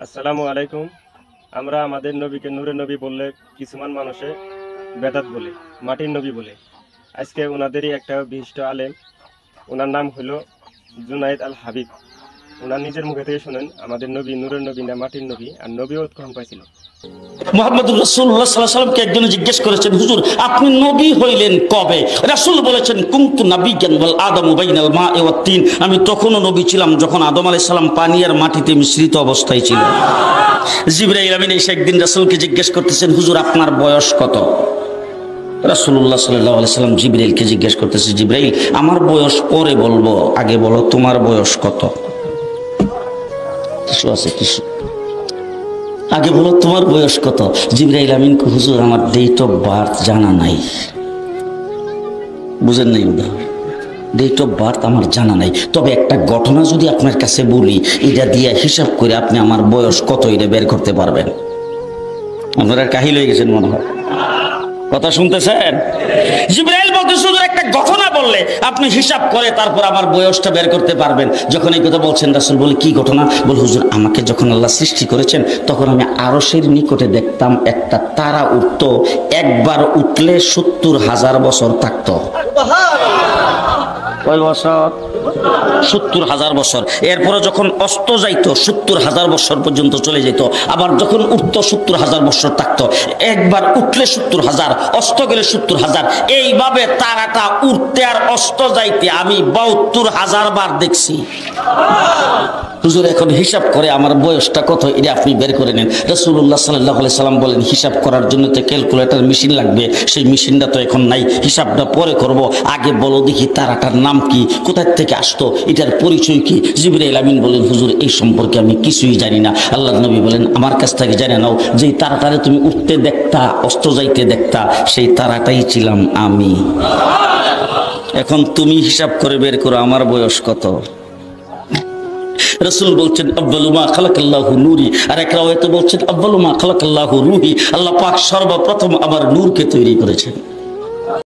আসসালামু আলাইকুম। আমরা আমাদের নবীকে নূরের নবী বললে কিছুমান মানুষে বেদাত বলে, মাটির নবী বলে। আজকে ওনাদেরই একটা বিশিষ্ট আলেম, ওনার নাম হলো জুনায়েদ আল হাবিব। ওনার নিজের মুখে থেকে শুনেন আমাদের নবী নূরের নবী না মাটির নবী, আর নবীও উৎকম পাইছিল। মুহাম্মদুর রাসূলুল্লাহ সাল্লাল্লাহু আলাইহি ওয়াসাল্লামকে একজনে জিজ্ঞেস করেছেন, হুজুর আপনি নবী হইলেন কবে? রাসূল বলেছেন, কুনতু নাবিয়্যান ওয়াল আদামু বাইনাল মা'i ওয়াত তিন। আমি তখনও নবী ছিলাম যখন আদম আলাইহিস সালাম পানি আর মাটিতে মিশ্রিত অবস্থায় ছিল। জিবরাইল আমিন এসে একদিন রাসূলকে জিজ্ঞেস করতেছেন, হুজুর আপনার বয়স কত? রাসূলুল্লাহ সাল্লাল্লাহু আলাইহি ওয়াসাল্লাম জিবরাইলকে জিজ্ঞেস করতেছে, জিবরাইল আমার বয়স পরে বলবো, আগে বলো তোমার বয়স কত? কিছু আছে কিছু আগে বলো তোমার বয়স কত? জিবরাইল আমিন কো, হুজুর আমার ডেট অফ বার্থ জানা নাই। বুঝেন নাই? উদাহরণ, ডেট অফ বার্থ আমার জানা নাই, তবে একটা ঘটনা যদি আপনার কাছে বলি, এটা দিয়ে হিসাব করে আপনি আমার বয়স কত এটা বের করতে পারবেন। আপনারা কাহিল হয়ে গেছেন মনে হয়, কথা শুনতেছেন? জিবরাইল বলতেছে, হুজুর একটা ঘটনা বললে আপনি হিসাব করে তারপর আমার বয়সটা বের করতে পারবেন। যখন এই কথা বলছেন, রাসূল বলে, কি ঘটনা? বল, হুজুর আমাকে যখন আল্লাহ সৃষ্টি করেছেন তখন আমি আরশের নিকটে দেখতাম একটা তারা উঠতো, একবার উঠলে ৭০,০০০ বছর থাকতো। কয় বছর? ৭০,০০০ বছর। এরপরে যখন অস্ত যাইতো ৭০,০০০ বছর পর্যন্ত চলে যেত, আবার যখন উঠতো ৭০,০০০ বছর থাকতো। একবার উঠলে ৭০,০০০, অস্ত গেলে ৭০,০০০। এইভাবে তারাটা উঠতে আর অস্ত যাইতে আমি ৭২,০০০ বার দেখছি। হুজুর এখন হিসাব করে আমার বয়সটা কত এটা আপনি বের করে নেন। রাসূলুল্লাহ সাল্লাল্লাহু আলাইহি সাল্লাম বলেন, হিসাব করার জন্য তো ক্যালকুলেটর মেশিন লাগবে, সেই মেশিনটা তো এখন নাই, হিসাবটা পরে করব, আগে বলো দেখি তারাটার নাম কি, কোথায় থেকে আসতো, এটার পরিচয় কি? জিবরাইল আমিন বলেন, হুজুর এই সম্পর্কে আমি কিছুই জানি না। আল্লাহর নবী বলেন, আমার কাছ থেকে জেনে নাও, যেই তারাটারে তুমি উঠতে দেখতা অস্ত যাইতে দেখতা সেই তারাটাই ছিলাম আমি। এখন তুমি হিসাব করে বের করো আমার বয়স কত। রাসূল বলছেন, আউয়ালু মা খালাকাল্লাহু নূরি, আর এক রাওয়ায়াতে বলছেন, আউয়ালু মা খালাকাল্লাহু রূহি। আল্লাহ পাক সর্বপ্রথম আমার নূরকে তৈরি করেছেন।